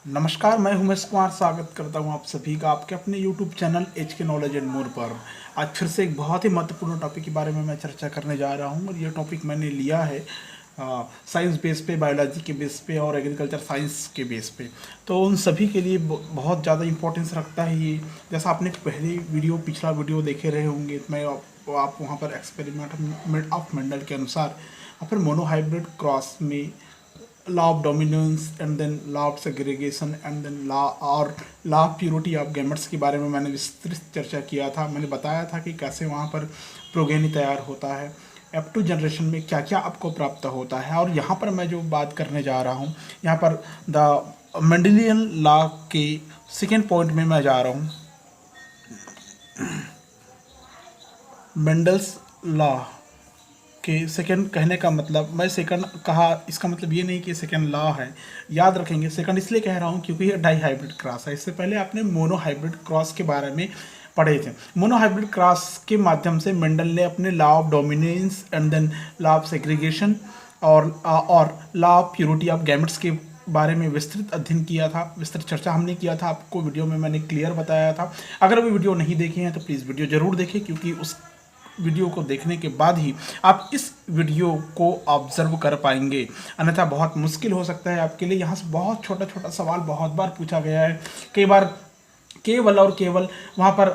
नमस्कार, मैं उमेश कुमार स्वागत करता हूं आप सभी का आपके अपने YouTube चैनल एच के नॉलेज एंड मोर पर। आज फिर से एक बहुत ही महत्वपूर्ण टॉपिक के बारे में मैं चर्चा करने जा रहा हूं और ये टॉपिक मैंने लिया है साइंस बेस पे, बायोलॉजी के बेस पे और एग्रीकल्चर साइंस के बेस पे। तो उन सभी के लिए बहुत ज़्यादा इंपॉर्टेंस रखता है ये। जैसा आपने पिछला वीडियो देखे रहे होंगे, मैं आप वहाँ पर एक्सपेरिमेंट ऑफ मेंडल के अनुसार यहाँ पर मोनोहाइब्रिड क्रॉस में law of dominance and then law of segregation and then law of purity of gametes के बारे में मैंने विस्तृत चर्चा किया था। मैंने बताया था कि कैसे वहाँ पर प्रोगेनी तैयार होता है, F2 जनरेशन में क्या क्या आपको प्राप्त होता है। और यहाँ पर मैं जो बात करने जा रहा हूँ, यहाँ पर द मेंडेलियन लॉ के सेकेंड पॉइंट में मैं जा रहा हूँ। मेंडल्स लॉ कि सेकंड कहने का मतलब, मैं सेकंड कहा इसका मतलब ये नहीं कि सेकंड लॉ है, याद रखेंगे। सेकंड इसलिए कह रहा हूँ क्योंकि ये डाई हाइब्रिड क्रॉस है। इससे पहले आपने मोनो हाइब्रिड क्रॉस के बारे में पढ़े थे। मोनो हाइब्रिड क्रॉस के माध्यम से मेंडल ने अपने law of dominance and then law of segregation और law of purity of gametes के बारे में विस्तृत अध्ययन किया था, विस्तृत चर्चा हमने किया था। आपको वीडियो में मैंने क्लियर बताया था। अगर अभी वीडियो नहीं देखे हैं तो प्लीज़ वीडियो ज़रूर देखें, क्योंकि उस वीडियो को देखने के बाद ही आप इस वीडियो को ऑब्जर्व कर पाएंगे, अन्यथा बहुत मुश्किल हो सकता है आपके लिए। यहाँ से बहुत छोटा छोटा सवाल बहुत बार पूछा गया है। कई बार केवल और केवल वहाँ पर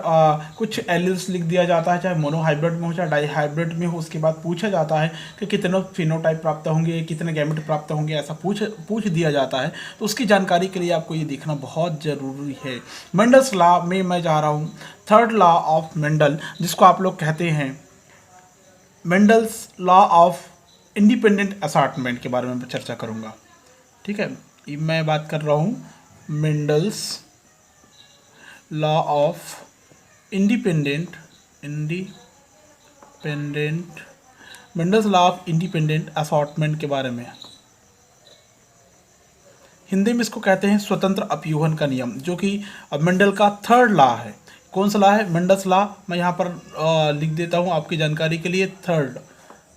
कुछ एलिल्स लिख दिया जाता है, चाहे मोनोहाइब्रिड में हो चाहे डाई हाइब्रिड में हो। उसके बाद पूछा जाता है कि कितने फिनोटाइप प्राप्त होंगे, कितने गैमेट प्राप्त होंगे, ऐसा पूछ दिया जाता है। तो उसकी जानकारी के लिए आपको ये देखना बहुत ज़रूरी है। मेंडल्स लॉ में मैं जा रहा हूँ, थर्ड लॉ ऑफ मेंडल, जिसको आप लोग कहते हैं Mendel's law of independent assortment के बारे में चर्चा करूँगा। ठीक है, मैं बात कर रहा हूँ Mendel's law of independent Mendel's law of independent assortment के बारे में। हिंदी में इसको कहते हैं स्वतंत्र अपयूहन का नियम, जो कि मेंडल का थर्ड लॉ है। कौन सा लॉ है? Mendel's law. मैं यहाँ पर लिख देता हूँ आपकी जानकारी के लिए। थर्ड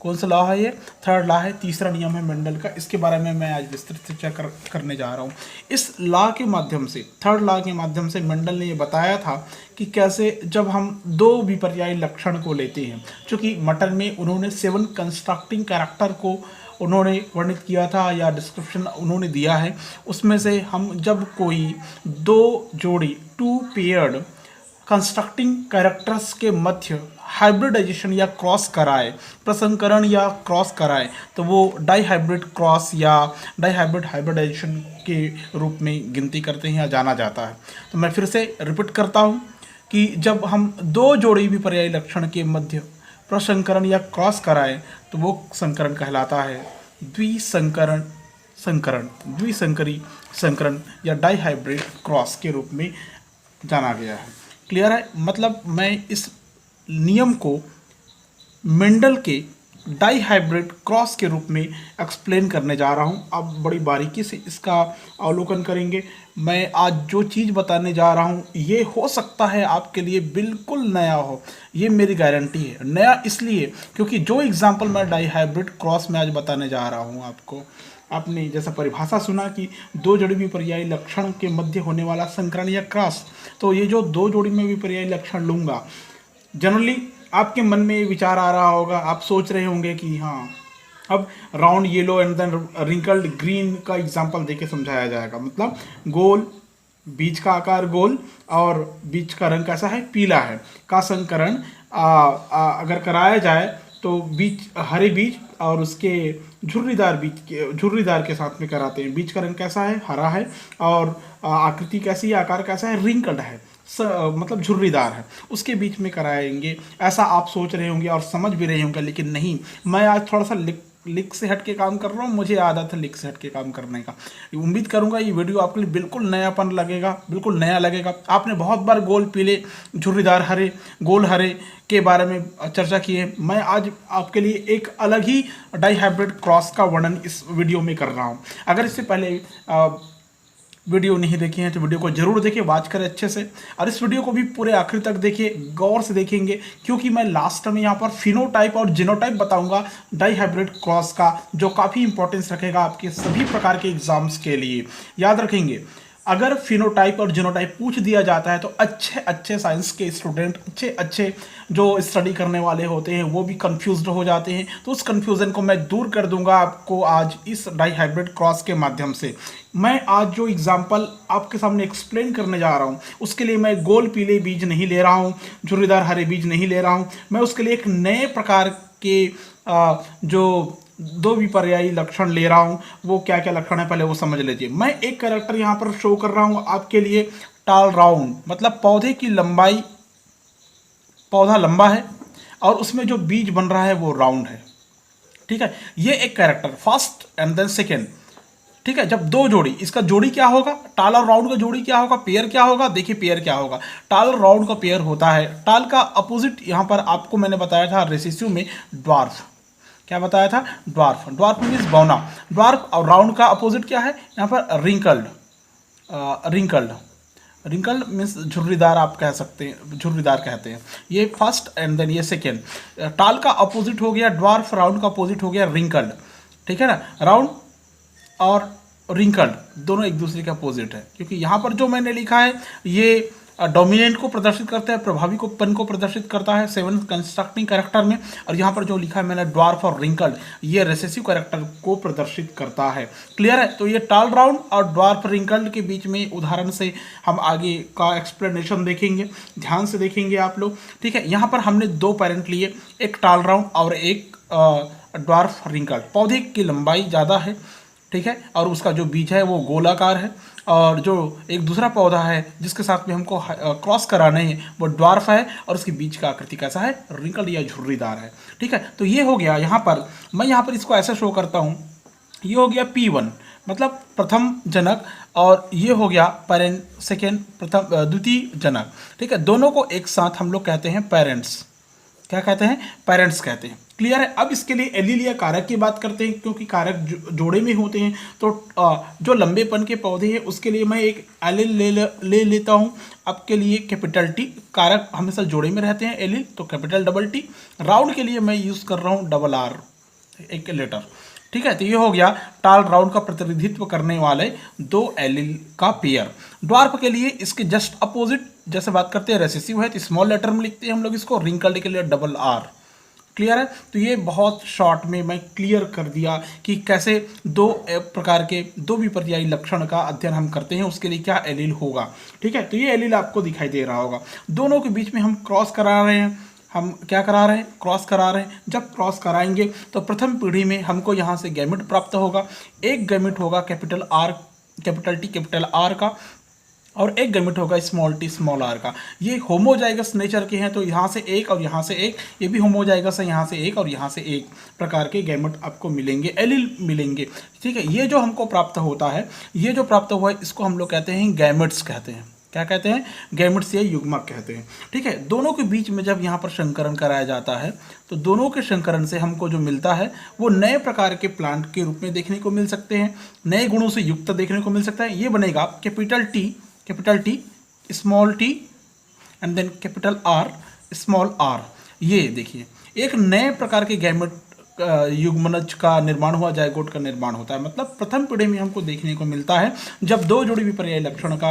कौन सा लॉ है? ये थर्ड लॉ है, तीसरा नियम है मेंडल का। इसके बारे में मैं आज विस्तृत चर्चा करने जा रहा हूँ। इस लॉ के माध्यम से, थर्ड लॉ के माध्यम से मेंडल ने ये बताया था कि कैसे जब हम दो विपर्यायी लक्षण को लेते हैं, चूँकि मटन में उन्होंने 7 कंस्ट्रक्टिंग कैरेक्टर को उन्होंने वर्णित किया था या डिस्क्रिप्शन उन्होंने दिया है। उसमें से हम जब कोई दो जोड़ी 2 पेयर्ड कंस्ट्रक्टिंग कैरेक्टर्स के मध्य हाइब्रिडाइजेशन या क्रॉस कराए, प्रसंकरण या क्रॉस कराए, तो वो डाई हाइब्रिड क्रॉस या डाई हाइब्रिड हाइब्रिडाइजेशन के रूप में गिनती करते हैं या जाना जाता है। तो मैं फिर से रिपीट करता हूँ कि जब हम दो जोड़ी विपर्यायी लक्षण के मध्य प्रसंकरण या क्रॉस कराए तो वो संकरण कहलाता है। द्विसंकरी संकरण या डाई हाइब्रिड क्रॉस के रूप में जाना गया है। क्लियर है? मतलब मैं इस नियम को मेंडल के डाई हाइब्रिड क्रॉस के रूप में एक्सप्लेन करने जा रहा हूँ। अब बड़ी बारीकी से इसका अवलोकन करेंगे। मैं आज जो चीज़ बताने जा रहा हूँ ये हो सकता है आपके लिए बिल्कुल नया हो, ये मेरी गारंटी है। नया इसलिए क्योंकि जो एग्जाम्पल मैं डाई हाइब्रिड क्रॉस में आज बताने जा रहा हूँ आपको, आपने जैसा परिभाषा सुना कि दो जोड़ी विपर्यायी लक्षण के मध्य होने वाला संकरण या क्रॉस, तो ये जो दो जोड़ी में विपर्यायी लक्षण लूँगा, जनरली आपके मन में ये विचार आ रहा होगा, आप सोच रहे होंगे कि हाँ अब round yellow and then wrinkled green का एग्जांपल देके समझाया जाएगा। मतलब गोल, बीज का आकार गोल और बीज का रंग कैसा है? पीला है, का संकरण अगर कराया जाए तो बीज, हरे बीज और उसके झुर्रीदार के साथ में कराते हैं। बीज का रंग कैसा है? हरा है और आकृति कैसी है? आकार कैसा है? रिंकल्ड है, मतलब झुर्रीदार है, उसके बीच में कराएंगे। ऐसा आप सोच रहे होंगे और समझ भी रहे होंगे, लेकिन नहीं, मैं आज थोड़ा सा लिक से हट के काम कर रहा हूँ। मुझे आदत है लिक से हट के काम करने का। उम्मीद करूँगा ये वीडियो आपके लिए बिल्कुल नयापन लगेगा, बिल्कुल नया लगेगा। आपने बहुत बार गोल पीले, झुर्रीदार हरे, गोल हरे के बारे में चर्चा की है। मैं आज आपके लिए एक अलग ही डाई हाइब्रिड क्रॉस का वर्णन इस वीडियो में कर रहा हूँ। अगर इससे पहले वीडियो नहीं देखी है तो वीडियो को जरूर देखिए, वॉच करें अच्छे से, और इस वीडियो को भी पूरे आखिर तक देखिए, गौर से देखेंगे, क्योंकि मैं लास्ट में यहाँ पर फिनोटाइप और जीनोटाइप बताऊंगा डाई हाइब्रिड क्रॉस का, जो काफ़ी इंपॉर्टेंस रखेगा आपके सभी प्रकार के एग्जाम्स के लिए। याद रखेंगे, अगर फिनोटाइप और जीनोटाइप पूछ दिया जाता है तो अच्छे अच्छे साइंस के स्टूडेंट, अच्छे अच्छे जो स्टडी करने वाले होते हैं वो भी कंफ्यूज्ड हो जाते हैं। तो उस कंफ्यूजन को मैं दूर कर दूंगा आपको आज इस डाई हाइब्रिड क्रॉस के माध्यम से। मैं आज जो एग्जांपल आपके सामने एक्सप्लेन करने जा रहा हूँ उसके लिए मैं गोल पीले बीज नहीं ले रहा हूँ, झुर्रीदार हरे बीज नहीं ले रहा हूँ। मैं उसके लिए एक नए प्रकार के जो दो विपर्यायी लक्षण ले रहा हूं। वो क्या क्या लक्षण है पहले वो समझ लीजिए। मैं एक कैरेक्टर यहां पर शो कर रहा हूं आपके लिए, टाल राउंड, मतलब पौधे की लंबाई, पौधा लंबा है और उसमें जो बीज बन रहा है वो राउंड है। ठीक है, ये एक character first and then second. ठीक है, जब दो जोड़ी, इसका जोड़ी क्या होगा, टाल और राउंड का जोड़ी क्या होगा, पेयर क्या होगा। देखिए पेयर क्या होगा, टाल और राउंड का पेयर होता है। टाल का अपोजिट यहां पर आपको मैंने बताया था रेसिसिव में ड्वार्फ, क्या बताया था, ड्वार्फ। ड्वार्फ मीन्स बौना। ड्वार्फ और राउंड का अपोजिट क्या है यहाँ पर, रिंकल्ड। रिंकल्ड, रिंकल्ड मीन्स झुर्रीदार, आप कह सकते हैं, झुर्रीदार कहते हैं। ये फर्स्ट एंड देन ये सेकेंड। टाल का अपोजिट हो गया ड्वार्फ, राउंड का अपोजिट हो गया रिंकल्ड। ठीक है ना, राउंड और रिंकल्ड दोनों एक दूसरे के अपोजिट है, क्योंकि यहाँ पर जो मैंने लिखा है ये डोमिनेंट को प्रदर्शित करता है, प्रभावी को पन को प्रदर्शित करता है सेवन कंस्ट्रक्टिंग कैरेक्टर में। और यहाँ पर जो लिखा है मैंने ड्वार्फ और रिंकल्ड, ये रेसेसिव कैरेक्टर को प्रदर्शित करता है। क्लियर है, तो ये टाल राउंड और ड्वार्फ रिंकल्ड के बीच में उदाहरण से हम आगे का एक्सप्लेनेशन देखेंगे, ध्यान से देखेंगे आप लोग। ठीक है, यहाँ पर हमने दो पेरेंट लिए, एक टाल राउंड और एक ड्वार्फ रिंकल्ड। पौधे की लंबाई ज़्यादा है, ठीक है, और उसका जो बीज है वो गोलाकार है। और जो एक दूसरा पौधा है जिसके साथ में हमको क्रॉस कराने हैं वो ड्वार्फ है और उसके बीज का आकृति कैसा है, रिंकल्ड या झुर्रीदार है। ठीक है, तो ये हो गया। यहाँ पर मैं यहाँ पर इसको ऐसे शो करता हूँ, ये हो गया P1 मतलब प्रथम जनक, और ये हो गया पेरेंट सेकेंड, प्रथम द्वितीय जनक। ठीक है, दोनों को एक साथ हम लोग कहते हैं पेरेंट्स। क्या कहते हैं, पेरेंट्स कहते हैं। क्लियर है। अब इसके लिए एलील या कारक की बात करते हैं, क्योंकि कारक जोड़े में होते हैं। तो जो लंबेपन के पौधे हैं उसके लिए मैं एक एलील ले लेता हूं। आपके लिए कैपिटल टी, कारक हमेशा जोड़े में रहते हैं एलील, तो कैपिटल डबल टी। राउंड के लिए मैं यूज कर रहा हूं डबल आर, एक लेटर। ठीक है, तो ये हो गया टाल राउंड का प्रतिनिधित्व करने वाले दो एलील का पेयर। ड्वार्फ के लिए इसके जस्ट अपोजिट जैसे बात करते हैं, रेसेसिव है तो स्मॉल लेटर में लिखते हैं हम लोग इसको, रिंकल्ड के लिए डबल आर। क्लियर है, तो ये बहुत शॉर्ट में मैं क्लियर कर दिया कि कैसे दो प्रकार के दो विपर्यायी लक्षण का अध्ययन हम करते हैं, उसके लिए क्या एलील होगा। ठीक है, तो ये एलील आपको दिखाई दे रहा होगा। दोनों के बीच में हम क्रॉस करा रहे हैं, हम क्या करा रहे हैं, क्रॉस करा रहे हैं। जब क्रॉस कराएंगे तो प्रथम पीढ़ी में हमको यहाँ से गैमेट प्राप्त होगा। एक गैमेट होगा capital R, capital T capital are का, और एक गैमेट होगा स्मॉल टी स्मॉल आर का। ये होमोजाइगस नेचर के हैं, तो यहाँ से एक और यहाँ से एक, ये भी होमोजाइगस है, यहाँ से एक और यहाँ से एक प्रकार के गैमेट आपको मिलेंगे, एलील मिलेंगे। ठीक है, ये जो हमको प्राप्त होता है, ये जो प्राप्त हुआ है इसको हम लोग कहते हैं गैमेट्स कहते हैं। क्या कहते हैं, गैमेट्स या युग्मक कहते हैं। ठीक है, दोनों के बीच में जब यहाँ पर संकरण कराया जाता है तो दोनों के संकरण से हमको जो मिलता है वो नए प्रकार के प्लांट के रूप में देखने को मिल सकते हैं, नए गुणों से युक्त देखने को मिल सकता है। ये बनेगा capital T small T and then capital R small R. ये देखिए एक नए प्रकार के गैमेट युग्मनज का निर्माण हुआ, जायगोट का निर्माण होता है। मतलब प्रथम पीढ़ी में हमको देखने को मिलता है जब दो जोड़ी विपर्याय लक्षण का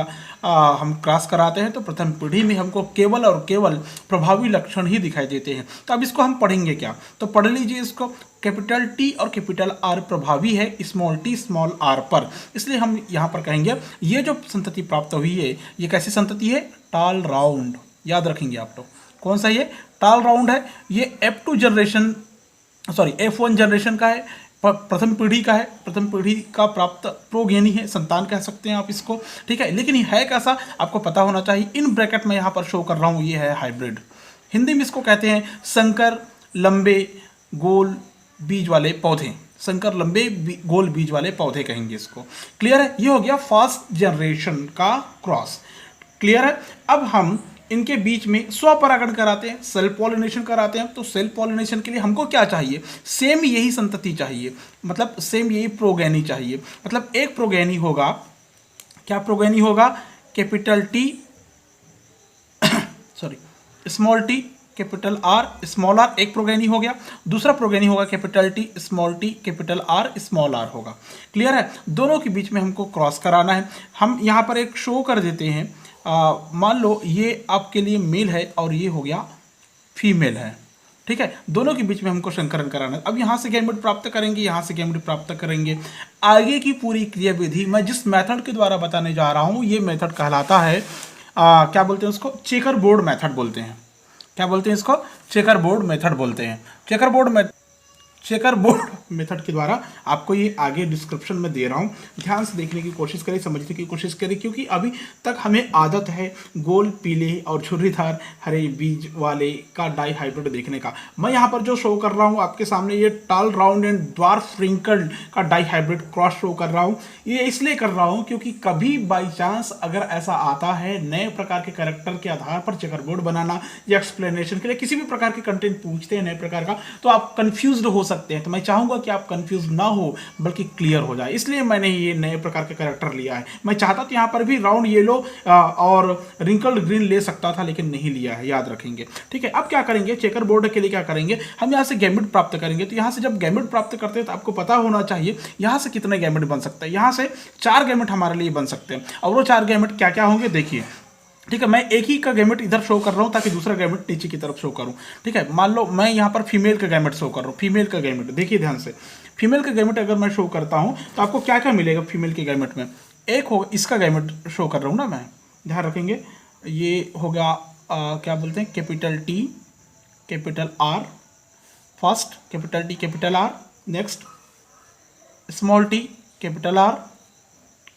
हम क्रॉस कराते हैं तो प्रथम पीढ़ी में हमको केवल और केवल प्रभावी लक्षण ही दिखाई देते हैं। तो अब इसको हम पढ़ेंगे क्या, तो पढ़ लीजिए इसको। कैपिटल टी और कैपिटल आर प्रभावी है स्मॉल टी स्मॉल आर पर, इसलिए हम यहाँ पर कहेंगे ये जो संतति प्राप्त हुई है ये कैसी संतति है, टाल राउंड। याद रखेंगे आप लोग, कौन सा ये टाल राउंड है। ये F1 जनरेशन का है, प्रथम पीढ़ी का है, प्रथम पीढ़ी का प्राप्त प्रोगेनी है, संतान कह सकते हैं आप इसको। ठीक है, लेकिन ये है कैसा आपको पता होना चाहिए। इन ब्रैकेट में यहाँ पर शो कर रहा हूँ, ये है हाइब्रिड। हिंदी में इसको कहते हैं संकर लंबे गोल बीज वाले पौधे, संकर लंबे गोल बीज वाले पौधे कहेंगे इसको। क्लियर है, ये हो गया फर्स्ट जनरेशन का क्रॉस। क्लियर है, अब हम इनके बीच में स्वपरागण कराते हैं, सेल्फ पॉलिनेशन कराते हैं। तो सेल्फ पॉलिनेशन के लिए हमको क्या चाहिए, सेम यही संतति चाहिए, मतलब सेम यही प्रोगेनी चाहिए। मतलब एक प्रोगेनी होगा, क्या प्रोगेनी होगा, capital T small T capital R small R, एक प्रोगेनी हो गया। दूसरा प्रोगेनी होगा capital T small T capital R small R होगा। क्लियर है? दोनों के बीच में हमको क्रॉस कराना है। हम यहाँ पर एक शो कर देते हैं, मान लो ये आपके लिए मेल है और ये हो गया फीमेल है। ठीक है, दोनों के बीच में हमको संकरण कराना है। अब यहाँ से गैमेट प्राप्त करेंगे, यहाँ से गैमेट प्राप्त करेंगे। आगे की पूरी क्रिया विधि मैं जिस मेथड के द्वारा बताने जा रहा हूँ, ये मेथड कहलाता है क्या बोलते हैं उसको, चेकर बोर्ड मेथड बोलते हैं। क्या बोलते हैं इसको? चेकर बोर्ड मेथड बोलते हैं। चेकर बोर्ड मेथड के द्वारा आपको ये आगे डिस्क्रिप्शन में दे रहा हूँ, ध्यान से देखने की कोशिश करें, समझने की कोशिश करें, क्योंकि अभी तक हमें आदत है गोल पीले और झुर्रीदार हरे बीज वाले का डाई हाइब्रिड देखने का। मैं यहाँ पर जो शो कर रहा हूँ आपके सामने, ये टाल राउंड एंड ड्वार्फ रिंकल्ड का डाई हाइब्रिड क्रॉस शो कर रहा हूँ। ये इसलिए कर रहा हूँ क्योंकि कभी बाई चांस अगर ऐसा आता है, नए प्रकार के कैरेक्टर के आधार पर चेकर बोर्ड बनाना या एक्सप्लेनेशन के लिए किसी भी प्रकार के कंटेंट पूछते हैं नए प्रकार का, तो आप कंफ्यूज्ड हो सकते हैं। तो मैं चाहूंगा कि आप कंफ्यूज ना हो बल्कि क्लियर हो जाए, इसलिए मैंने ये नए प्रकार के कैरेक्टर लिया है। मैं चाहता तो यहाँ पर भी राउंड येलो और रिंकल्ड ग्रीन ले सकता था, लेकिन नहीं लिया है, याद रखेंगे। ठीक है, अब क्या करेंगे, चेकर बोर्ड के लिए क्या करेंगे, हम यहाँ से गैमेट प्राप्त करेंगे। तो यहाँ से जब गैमेट प्राप्त करते हैं तो आपको पता होना चाहिए यहाँ से कितने गैमेट बन सकते हैं। यहाँ से 4 गैमेट हमारे लिए बन सकते हैं, और वो 4 गैमेट क्या क्या होंगे देखिए। ठीक है, मैं एक ही का गैमेट इधर शो कर रहा हूं ताकि दूसरा गैमेट नीचे की तरफ शो करूं। ठीक है, मान लो मैं यहां पर फीमेल का गैमेट शो कर रहा हूं, फीमेल का गैमेट देखिए ध्यान से। फीमेल का गैमेट अगर मैं शो करता हूं तो आपको क्या क्या मिलेगा फीमेल के गैमेट में। एक हो इसका गैमेट शो कर रहा हूं ना मैं, ध्यान रखेंगे, ये हो गया क्या बोलते हैं, capital T capital R first, capital T capital R, next small T capital R.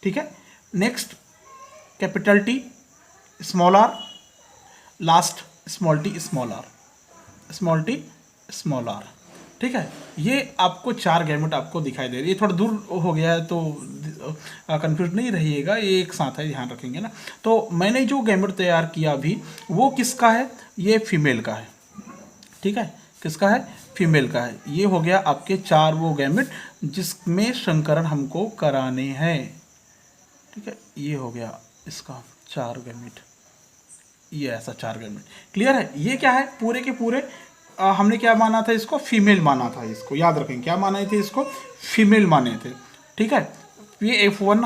ठीक है, next capital T small R, last small T small R, small T small R. ठीक है, ये आपको 4 गैमेट आपको दिखाई दे रही है। ये थोड़ा दूर हो गया है तो कंफ्यूज नहीं रहिएगा, ये एक साथ है, ध्यान रखेंगे ना। तो मैंने जो गैमेट तैयार किया अभी वो किसका है, ये फीमेल का है। ठीक है, किसका है, फीमेल का है। ये हो गया आपके 4 वो गैमेट जिसमें संकरण हमको कराने हैं। ठीक है, ये हो गया इसका 4 गैमेट, ये ऐसा 4 गैमेट। क्लियर है? ये क्या है, पूरे के पूरे हमने क्या माना था, इसको फीमेल माना था। इसको याद रखें, क्या माने थे, इसको फीमेल माने थे। ठीक है, ये F1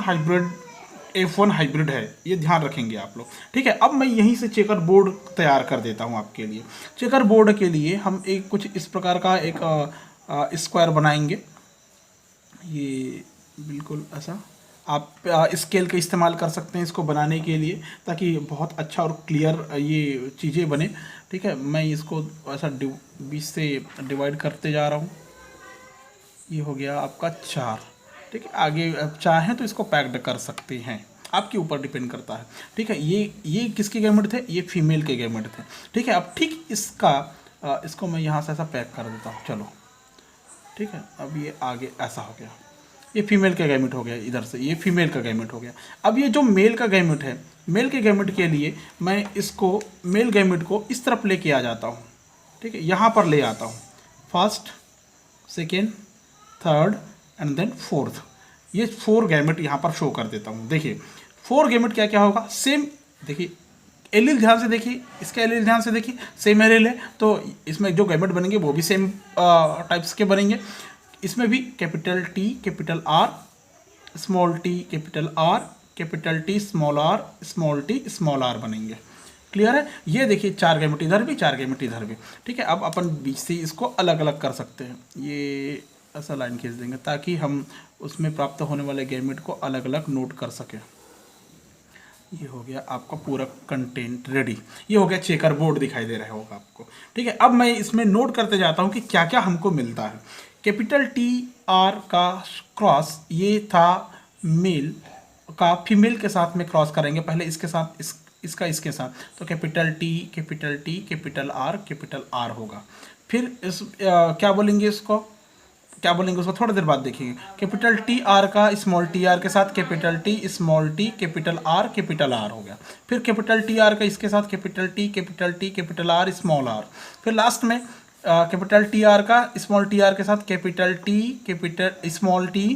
हाइब्रिड है, ये ध्यान रखेंगे आप लोग। ठीक है, अब मैं यहीं से चेकर बोर्ड तैयार कर देता हूँ आपके लिए। चेकर बोर्ड के लिए हम एक कुछ इस प्रकार का एक स्क्वायर बनाएंगे। ये बिल्कुल ऐसा आप स्केल का इस्तेमाल कर सकते हैं इसको बनाने के लिए, ताकि बहुत अच्छा और क्लियर ये चीज़ें बने। ठीक है, मैं इसको ऐसा 20 से डिवाइड करते जा रहा हूँ। ये हो गया आपका 4। ठीक है, आगे आप चाहें तो इसको पैक्ड कर सकते हैं, आपके ऊपर डिपेंड करता है। ठीक है, ये किसके गैमेट थे, ये फीमेल के गैमेट थे। ठीक है, अब ठीक इसको मैं यहाँ से ऐसा पैक कर देता हूँ, चलो। ठीक है, अब ये आगे ऐसा हो गया, ये फीमेल का गैमेट हो गया, इधर से ये फीमेल का गैमेट हो गया। अब ये जो मेल का गैमेट है, मेल के गैमेट के लिए मैं इसको मेल गैमेट को इस तरफ लेके आ जाता हूँ। ठीक है, यहाँ पर ले आता हूँ, first second third and then fourth. ये 4 गैमेट यहाँ पर शो कर देता हूँ। देखिए 4 गैमेट क्या क्या होगा, सेम। देखिए एलील ध्यान से देखिए, इसका एलील ध्यान से देखिए, सेम एलील है तो इसमें जो गैमेट बनेंगे वो भी सेम टाइप्स के बनेंगे। इसमें भी capital T capital R, small T capital R, capital T small R बनेंगे। क्लियर है? ये देखिए 4 गैमेट इधर भी, 4 गैमेट इधर भी। ठीक है, अब अपन बीच से इसको अलग अलग कर सकते हैं। ये ऐसा लाइन खींच देंगे ताकि हम उसमें प्राप्त होने वाले गैमेट को अलग अलग नोट कर सकें। ये हो गया आपका पूरा कंटेंट रेडी। ये हो गया चेकर बोर्ड, दिखाई दे रहा होगा आपको। ठीक है, अब मैं इसमें नोट करते जाता हूँ कि क्या क्या हमको मिलता है। कैपिटल टी आर का क्रॉस, ये था मेल का, फीमेल के साथ में क्रॉस करेंगे, पहले इसके साथ इसका इसके साथ, तो कैपिटल टी कैपिटल आर होगा। फिर क्या बोलेंगे इसको थोड़ी देर बाद देखेंगे। कैपिटल टी आर का स्मॉल टी आर के साथ capital T small T capital R हो गया। फिर कैपिटल टी आर का इसके साथ कैपिटल आर स्मॉल आर। फिर लास्ट में कैपिटल टी आर का स्मॉल टी आर के साथ capital small T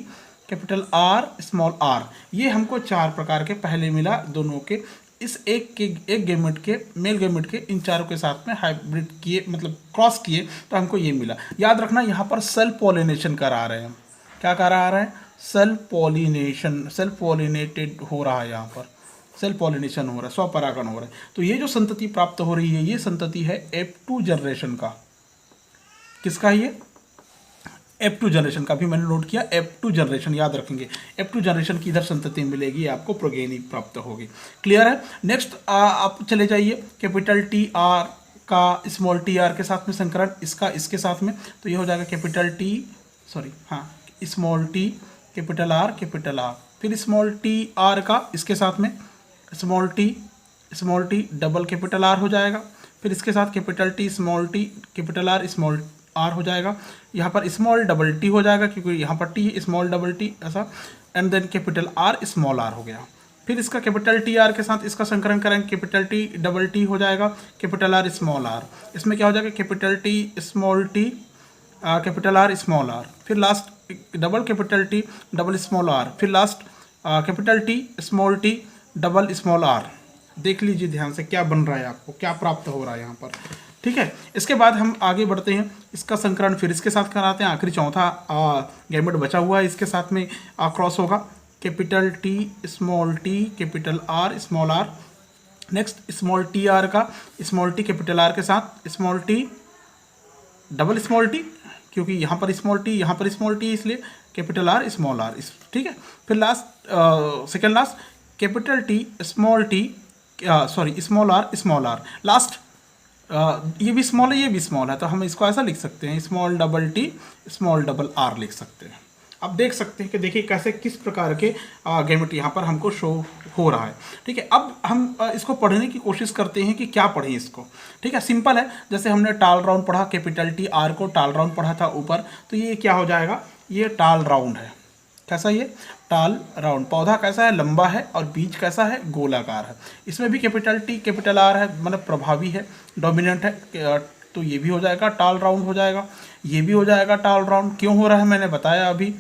capital R small R. ये हमको 4 प्रकार के पहले मिला दोनों के इस एक गेमेट के मेल गेमेट के इन चारों के साथ में हाइब्रिड किए, मतलब क्रॉस किए, तो हमको ये मिला। याद रखना यहाँ पर सेल्फ पॉलिनेशन करा रहे हैं। क्या करा रहे हैं? सेल्फ पॉलिनेशन, सेल्फ पॉलिनेटेड हो रहा है, यहाँ पर सेल्फ पॉलिनेशन हो रहा है, स्वपरागण हो रहा है। तो ये जो संतति प्राप्त हो रही है, ये संतति है F2 जनरेशन का। किसका? ये F2 जनरेशन का भी मैंने नोट किया। F2 जनरेशन याद रखेंगे, F2 जनरेशन की इधर संतति मिलेगी, आपको प्रोगेनी प्राप्त होगी। क्लियर है? नेक्स्ट आप चले जाइए, कैपिटल टी आर का स्मॉल टी आर के साथ में संकरण, इसका इसके साथ में, तो ये हो जाएगा कैपिटल टी, सॉरी हाँ, स्मॉल टी कैपिटल आर, फिर स्मॉल टी आर का इसके साथ में small T double capital R हो जाएगा, फिर इसके साथ capital T small T capital R small R हो जाएगा। यहाँ पर स्मॉल डबल टी हो जाएगा क्योंकि यहाँ पर टी स्मॉल डबल टी ऐसा, and then capital R small R हो गया। फिर इसका कैपिटल टी आर के साथ इसका संकरण करेंगे, कैपिटल टी डबल टी हो जाएगा, कैपिटल आर स्मॉल आर। इसमें क्या हो जाएगा? Capital T small T capital R small R, फिर last double capital T double small R, फिर last capital T small T double small R. देख लीजिए ध्यान से क्या बन रहा है, आपको क्या प्राप्त हो रहा है यहाँ पर। ठीक है, इसके बाद हम आगे बढ़ते हैं, इसका संकरण फिर इसके साथ कराते हैं। आखिरी चौथा गैमेट बचा हुआ है, इसके साथ में क्रॉस होगा, capital T small T capital R small R. Next small T R का स्मॉल टी कैपिटल आर के साथ small T double small T, क्योंकि यहाँ पर स्मॉल टी यहाँ पर स्मॉल टी, इसलिए कैपिटल आर स्मॉल आर। ठीक है, फिर last second last capital T small T sorry small R last. ये भी स्मॉल है, ये भी स्मॉल है, तो हम इसको ऐसा लिख सकते हैं, small double T small double R लिख सकते हैं। अब देख सकते हैं कि देखिए कैसे किस प्रकार के गैमेट यहाँ पर हमको शो हो रहा है। ठीक है, अब हम इसको पढ़ने की कोशिश करते हैं कि क्या पढ़ें इसको। ठीक है, सिंपल है, जैसे हमने टाल राउंड पढ़ा, कैपिटल टी आर को टाल राउंड पढ़ा था ऊपर, तो ये क्या हो जाएगा? ये टाल राउंड है। कैसा? ये टाल राउंड। पौधा कैसा है? लंबा है, और बीज कैसा है? गोलाकार है। इसमें भी कैपिटल टी कैपिटल आर है, मतलब प्रभावी है, डोमिनेंट है, तो ये भी हो जाएगा टाल राउंड हो जाएगा। ये भी हो जाएगा टाल राउंड। क्यों हो रहा है मैंने बताया अभी।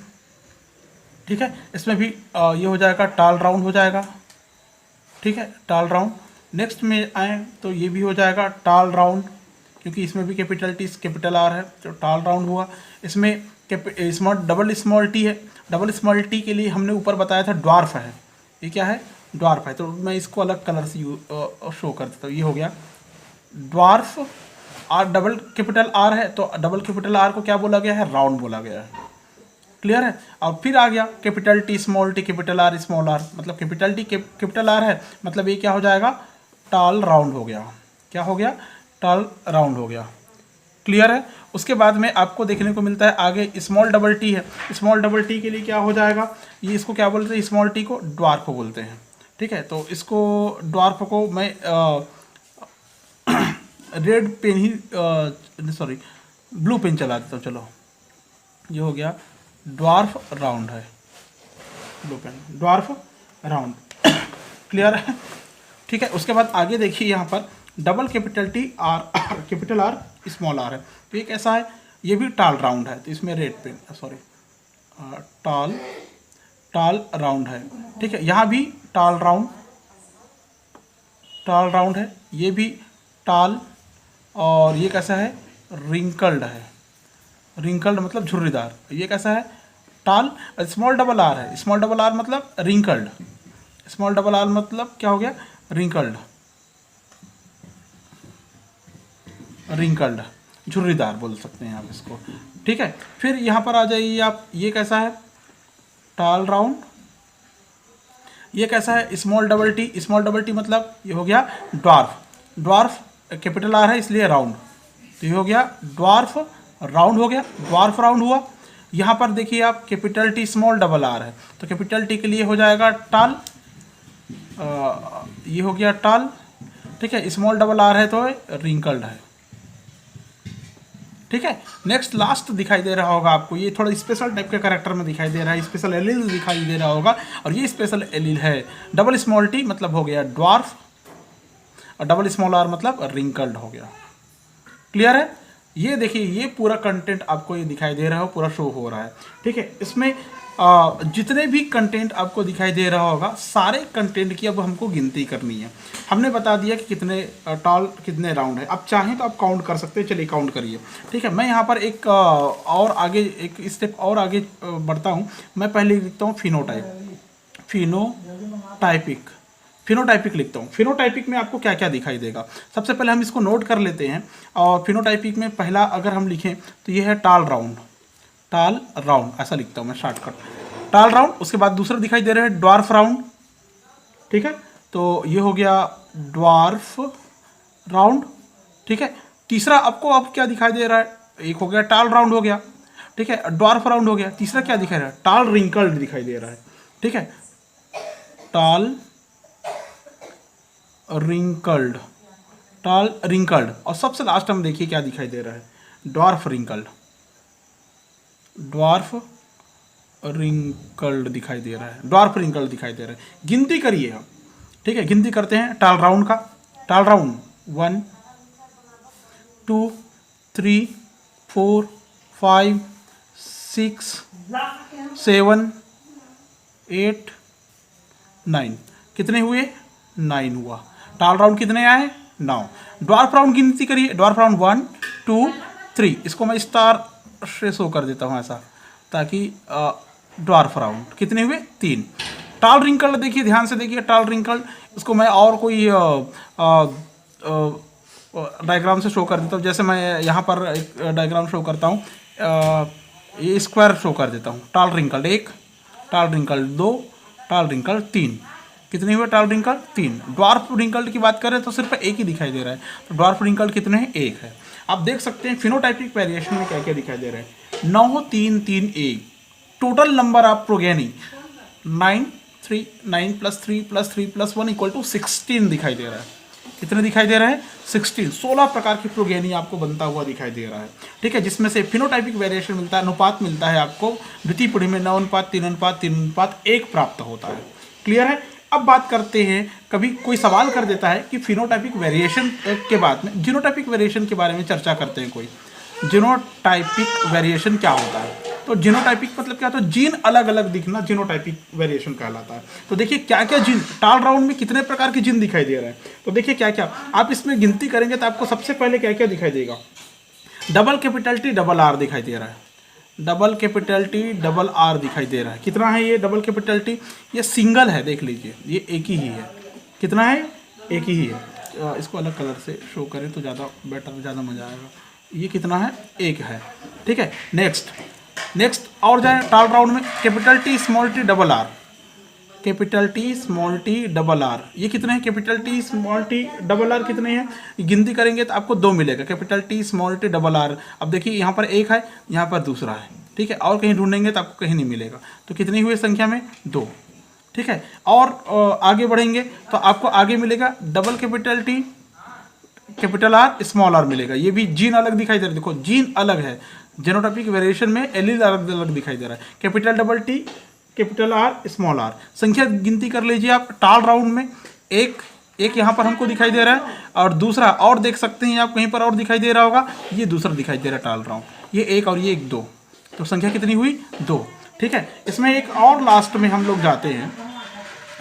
ठीक है, इसमें भी ये हो जाएगा टाल राउंड हो जाएगा। ठीक है, टाल राउंड। नेक्स्ट में आए तो ये भी हो जाएगा टाल राउंड, क्योंकि इसमें भी कैपिटल टी कैपिटल आर है, तो टाल राउंड हुआ। इसमें डबल स्मॉल टी है। डबल स्मॉल टी के लिए हमने ऊपर बताया था ड्वार्फ है। ये क्या है? ड्वार्फ है। तो मैं इसको अलग कलर से शो कर देता हूँ। ये हो गया dwarf. R double capital R है, तो डबल कैपिटल आर को क्या बोला गया है? राउंड बोला गया है। क्लियर है? और फिर आ गया capital T small T capital R small R, मतलब कैपिटल टी कैपिटल आर है, मतलब ये क्या हो जाएगा? टाल राउंड हो गया। क्या हो गया? टाल राउंड हो गया। क्लियर है? उसके बाद में आपको देखने को मिलता है आगे स्मॉल डबल टी है। स्मॉल डबल टी के लिए क्या हो जाएगा? ये इसको क्या बोलते हैं? स्मॉल टी को ड्वार्फ बोलते हैं। ठीक है, तो इसको ड्वार्फ को मैं रेड पेन ही सॉरी ब्लू पेन चला देता हूँ। चलो, ये हो गया ड्वार्फ राउंड है, blue pen dwarf round. Clear है? ठीक है, उसके बाद आगे देखिए यहाँ पर double capital T R capital R small R है, तो ये कैसा है? ये भी टाल राउंड है, तो इसमें रेड पेन सॉरी टाल राउंड है। ठीक है, यहाँ भी टाल राउंड है, ये भी टाल, और ये कैसा है? रिंकल्ड है। रिंकल्ड मतलब झुर्रीदार। ये कैसा है? टाल। स्मॉल डबल आर है। स्मॉल डबल आर मतलब रिंकल्ड। स्मॉल डबल आर मतलब क्या हो गया? रिंकल्ड। झुर्रीदार बोल सकते हैं आप इसको। ठीक है, फिर यहाँ पर आ जाइए आप, ये कैसा है? टाल राउंड। ये कैसा है? Small double T. Small double T मतलब ये हो गया ड्वार्फ कैपिटल आर है इसलिए राउंड, तो ये हो गया ड्वार्फ राउंड हो गया, ड्वार्फ राउंड हुआ। यहाँ पर देखिए आप capital T small double R है, तो कैपिटल टी के लिए हो जाएगा टाल, ये हो गया टाल। ठीक है, स्मॉल डबल आर है तो रिंकल्ड है। ठीक है, नेक्स्ट लास्ट दिखाई दे रहा होगा आपको, ये थोड़ा स्पेशल टाइप के कैरेक्टर में दिखाई दे रहा है, स्पेशल एलिल दिखाई दे रहा होगा, और ये स्पेशल एलिल है। डबल स्मॉल टी मतलब हो गया ड्वार्फ, और डबल स्मॉल आर मतलब रिंकल्ड हो गया। क्लियर है? ये देखिए, ये पूरा कंटेंट आपको ये दिखाई दे रहा हो, पूरा शो हो रहा है। ठीक है, इसमें जितने भी कंटेंट आपको दिखाई दे रहा होगा, सारे कंटेंट की अब हमको गिनती करनी है। हमने बता दिया कि कितने टॉल कितने राउंड है। अब चाहें तो आप काउंट कर सकते हैं, चलिए काउंट करिए। ठीक है, मैं यहाँ पर एक और आगे एक स्टेप और आगे बढ़ता हूँ। मैं पहले लिखता हूँ फिनोटाइपिक लिखता हूँ। फिनोटाइपिक में आपको क्या क्या दिखाई देगा, सबसे पहले हम इसको नोट कर लेते हैं। और फिनोटाइपिक में पहला अगर हम लिखें तो ये है टाल राउंड, ऐसा लिखता हूँ मैं शॉर्टकट, टाल राउंड। उसके बाद दूसरा दिखाई दे रहा है ड्वार्फ राउंड। ठीक है, तो ये हो गया ड्वार्फ राउंड। ठीक है, तीसरा आपको अब क्या दिखाई दे रहा है, एक हो गया टाल राउंड हो गया। ठीक है, ड्वार्फ राउंड हो गया। तीसरा क्या दिखाई दे रहा है, टाल रिंकल्ड दिखाई दे रहा है। ठीक है, टाल रिंकल्ड। और सबसे लास्ट हम देखिए क्या दिखाई दे रहा है, ड्वार्फ रिंकल्ड दिखाई दे रहा है। गिनती करिए हम। ठीक है, गिनती करते हैं टाल राउंड 1 2 3 4 5 6 7 8 9। कितने हुए, 9 हुआ। टाल राउंड कितने आए, 9। ड्वार्फ राउंड गिनती करिए, ड्वार्फ राउंड 1 2 3। इसको मैं स्टार से शो कर देता हूँ ऐसा, ताकि ड्वार्फ राउंड कितने हुए, 3। टाल रिंकल्ड देखिए, ध्यान से देखिए, टाल रिंकल्ड इसको मैं और कोई डायग्राम से शो कर देता हूँ। जैसे मैं यहाँ पर एक डायग्राम शो करता हूँ, ये स्क्वायर शो कर देता हूँ। टाल रिंकल्ड 1, टाल रिंकल्ड 2, टाल रिंकल्ड 3। कितने हुए टाल रिंकल्ड, 3। ड्वार्फ रिंकल्ड की बात करें तो सिर्फ एक ही दिखाई दे रहा है, तो ड्वार्फ रिंकल्ड कितने हैं, 1 है। आप देख सकते हैं फिनोटाइपिक वेरिएशन में क्या क्या दिखाई दे रहा है। 9 3 3 1 टोटल नंबर ऑफ प्रोगेनी 9 + 3 + 3 + 1 = 16 दिखाई दे रहा है। कितने दिखाई दे रहा है, 16 प्रकार की प्रोगेनी आपको बनता हुआ दिखाई दे रहा है। ठीक है, जिसमें से फिनोटाइपिक वेरिएशन मिलता है, अनुपात मिलता है आपको द्वितीय पीढ़ी में 9:3:3:1 प्राप्त होता है। क्लियर है। अब बात करते हैं, कभी कोई सवाल कर देता है कि फिनोटाइपिक वेरिएशन के बाद में जीनोटाइपिक वेरिएशन के बारे में चर्चा करते हैं कोई। जीनोटाइपिक वेरिएशन क्या होता है, तो जीनोटाइपिक मतलब क्या होता है, जीन अलग अलग दिखना जीनोटाइपिक वेरिएशन कहलाता है। तो देखिए क्या क्या जीन, टाल राउंड में कितने प्रकार के जीन दिखाई दे रहे हैं, तो देखिए क्या क्या आप इसमें गिनती करेंगे तो आपको सबसे पहले क्या क्या दिखाई देगा। Double capital T double R दिखाई दे रहा है, double capital T double R दिखाई दे रहा है। कितना है ये डबल कैपिटल टी, ये सिंगल है, देख लीजिए ये एक ही है। कितना है, एक ही है। इसको अलग कलर से शो करें तो ज़्यादा बेटर, ज़्यादा मज़ा आएगा। ये कितना है, एक है। ठीक है, नेक्स्ट और जाए टाल राउंड में, capital T small T double R, capital T small T double R, ये कितने हैं, capital T small T double R कितने हैं, गिनती करेंगे तो आपको 2 मिलेगा, capital T small T double R. अब देखिए यहाँ पर एक है, यहाँ पर दूसरा है। ठीक है, और कहीं ढूंढेंगे तो आपको कहीं नहीं मिलेगा, तो कितनी हुई संख्या में, 2। ठीक है, और आगे बढ़ेंगे तो आपको आगे मिलेगा double capital T capital R small R मिलेगा। ये भी जीन अलग दिखाई दे रहा है, देखो जीन अलग है, जीनोटाइपिक वेरिएशन में एलील अलग अलग दिखाई दे रहा है। Capital double T capital R small R, संख्या गिनती कर लीजिए आप। टाल राउंड में एक यहाँ पर हमको दिखाई दे रहा है, और दूसरा और देख सकते हैं आप कहीं पर और दिखाई दे रहा होगा, ये दूसरा दिखाई दे रहा है टाल राउंड, ये 1 और ये 1 2, तो संख्या कितनी हुई, 2। ठीक है, इसमें एक और लास्ट में हम लोग जाते हैं,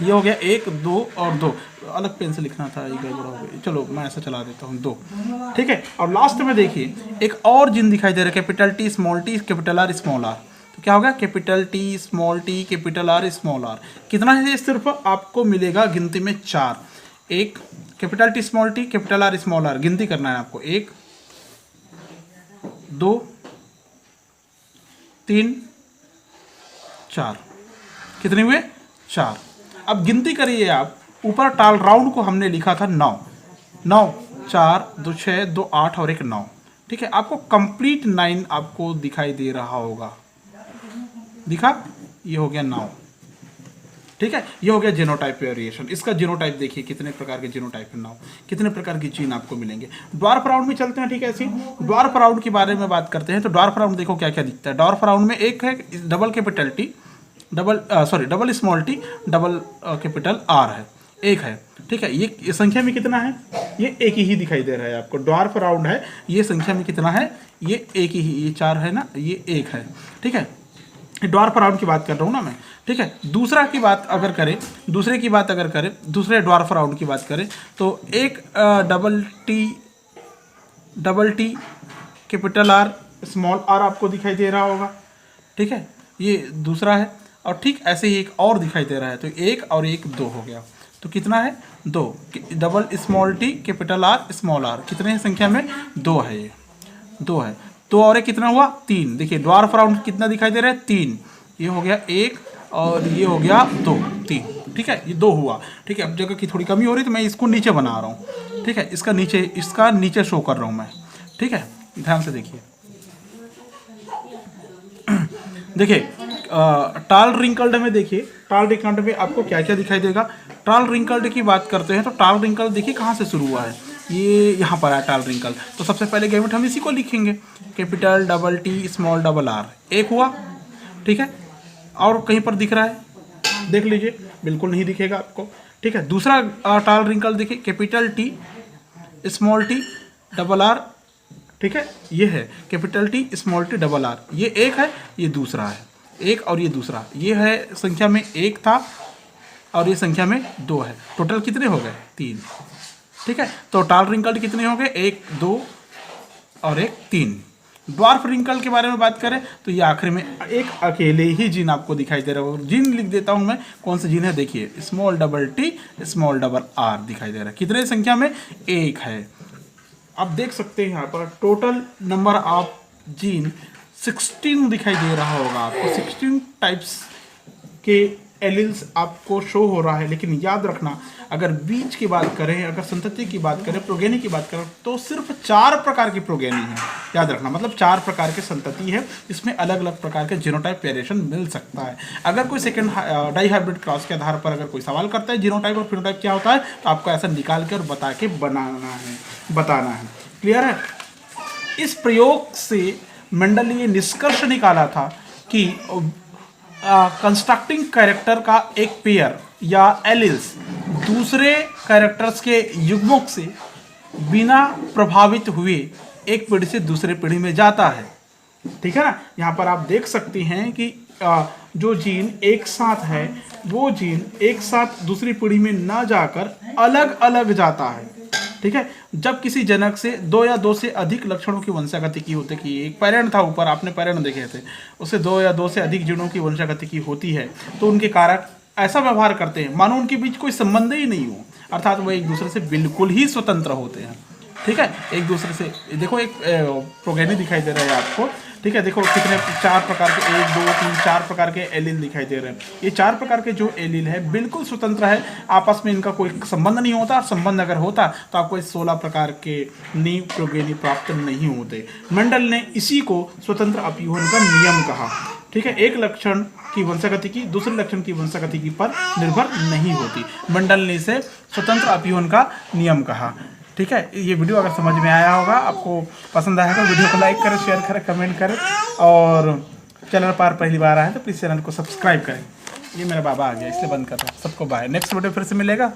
ये हो गया 1 2 और 2, अलग पेन से लिखना था, ये गड़बड़ हो गई, चलो मैं ऐसा चला देता हूँ 2। ठीक है, और लास्ट में देखिए एक और जिन दिखाई दे रहा है, capital T small T capital R small R, तो क्या होगा, capital T small T capital R small R. कितना है, सिर्फ आपको मिलेगा गिनती में 4। एक capital T small T capital R small R, गिनती करना है आपको, 1 2 3 4, कितने हुए, 4। अब गिनती करिए आप, ऊपर टाल राउंड को हमने लिखा था 9 4 2 6 2 8 और 1 9। ठीक है, आपको कंप्लीट 9 आपको दिखाई दे रहा होगा, दिखा, ये हो गया 9। ठीक है, ये हो गया जीनोटाइप वेरिएशन। इसका जीनोटाइप देखिए कितने प्रकार के जीनोटाइप है, 9 कितने प्रकार की जीन आपको मिलेंगे। ड्वार्फ राउंड में चलते हैं। ठीक है, ऐसी ड्वार्फ राउंड के बारे में बात करते हैं, तो ड्वार्फ राउंड देखो क्या क्या दिखता है। ड्वार्फ राउंड में एक है double capital T double small T double capital R है, एक है, ठीक है। ये संख्या में कितना है, ये एक ही दिखाई दे रहा है आपको, ड्वार्फ राउंड है, ये संख्या में कितना है, ये एक ही, ये 4 है ना, ये 1 है, ठीक है। ड्वार्फ राउंड की बात कर रहा हूँ ना मैं, ठीक है। दूसरे की बात अगर करें, दूसरे ड्वार्फ राउंड की बात करें तो एक double T capital R small R आपको दिखाई दे रहा होगा, ठीक है, ये दूसरा है। और ठीक ऐसे ही एक और दिखाई दे रहा है, तो एक और एक 2 हो गया, तो कितना है 2, double small T capital R small R, कितने संख्या में 2 है, ये 2 है। तो और एक कितना हुआ 3, देखिए ड्वार्फ राउंड कितना दिखाई दे रहा है 3, ये हो गया 1 और ये हो गया 2, 3, ठीक है, ये 2 हुआ, ठीक है। अब जगह की थोड़ी कमी हो रही है तो मैं इसको नीचे बना रहा हूँ, ठीक है, इसका नीचे शो कर रहा हूँ मैं, ठीक है, ध्यान से देखिए। देखिए टाल रिंकल्ड में, देखिए टाल रिंकल्ड में आपको क्या क्या दिखाई देगा। टाल रिंकल्ड की बात करते हैं तो टाल रिंकल्ड देखिए कहाँ से शुरू हुआ है, ये यहाँ पर है टाल रिंकल्ड। तो सबसे पहले गैमेट हम इसी को लिखेंगे, capital double T small double R, एक हुआ, ठीक है। और कहीं पर दिख रहा है, देख लीजिए, बिल्कुल नहीं दिखेगा आपको, ठीक है। दूसरा टाल रिंकल्ड देखिए, capital T small T double R, ठीक है, ये है capital T small T double R, ये एक है, ये दूसरा है, एक और ये दूसरा, ये है संख्या में 1 था और ये संख्या में 2 है, टोटल कितने हो गए 3, ठीक है। तो टाल रिंकल्ड कितने हो गए, 1 2 और 1 3। ड्वार्फ रिंकल्ड के बारे में बात करें तो ये आखिर में एक अकेले ही जीन आपको दिखाई दे रहा है, जीन लिख देता हूं मैं, कौन सा जीन है देखिए, small double T small double R दिखाई दे रहा है, कितने संख्या में 1 है। आप देख सकते हैं यहाँ पर टोटल नंबर ऑफ जीन 16 दिखाई दे रहा होगा आपको, 16 टाइप्स के एलिल्स आपको शो हो रहा है। लेकिन याद रखना, अगर बीज की बात करें, अगर संतति की बात करें, प्रोगेनी की बात करें, तो सिर्फ 4 प्रकार की प्रोगेनी है, याद रखना, मतलब 4 प्रकार के संतति है, इसमें अलग अलग प्रकार के जीनोटाइप वेरिएशन मिल सकता है। अगर कोई सेकंड डाई हाइब्रिड क्रॉस के आधार पर अगर कोई सवाल करता है जीनोटाइप और फिनोटाइप क्या होता है, तो आपको ऐसा निकाल के और बता के बताना है। क्लियर है। इस प्रयोग से मेंडल ने ये निष्कर्ष निकाला था कि कंस्ट्रक्टिंग कैरेक्टर का एक पेयर या एलिल्स दूसरे कैरेक्टर्स के युग्मों से बिना प्रभावित हुए एक पीढ़ी से दूसरे पीढ़ी में जाता है, ठीक है ना। यहाँ पर आप देख सकते हैं कि जो जीन एक साथ है वो जीन एक साथ दूसरी पीढ़ी में ना जाकर अलग अलग जाता है, ठीक है। जब किसी जनक से 2 या 2 से अधिक लक्षणों की वंशागतिकी होती है, एक पेरेंट था ऊपर आपने पेरेंट देखे थे, उससे 2 या 2 से अधिक जीनों की वंशागतिकी होती है, तो उनके कारक ऐसा व्यवहार करते हैं मानो उनके बीच कोई संबंध ही नहीं हो, अर्थात वो एक दूसरे से बिल्कुल ही स्वतंत्र होते हैं, ठीक है। एक दूसरे से देखो, एक प्रोगेनी दिखाई दे रहा है आपको, ठीक है। देखो कितने 4 प्रकार के 1 2 3 4 प्रकार के एलील दिखाई दे रहे हैं। ये 4 प्रकार के जो एलील है बिल्कुल स्वतंत्र है, आपस में इनका कोई संबंध नहीं होता, और संबंध अगर होता तो आपको इस 16 प्रकार के नीव प्रोगेनी प्राप्त नहीं होते। मेंडल ने इसी को स्वतंत्र अपयूहन का नियम कहा, ठीक है। एक लक्षण की वंशागतिकी दूसरे लक्षण की वंशागतिकी पर निर्भर नहीं होती, मेंडल ने इसे स्वतंत्र अपयूहन का नियम कहा, ठीक है। ये वीडियो अगर समझ में आया होगा, आपको पसंद आया तो वीडियो को लाइक करें, शेयर करें, कमेंट करें, और चैनल पर पहली बार आए तो प्लीज़ चैनल को सब्सक्राइब करें। ये मेरा बाबा आ गया इसलिए बंद कर रहा हूँ। सबको बाय, नेक्स्ट वीडियो फिर से मिलेगा।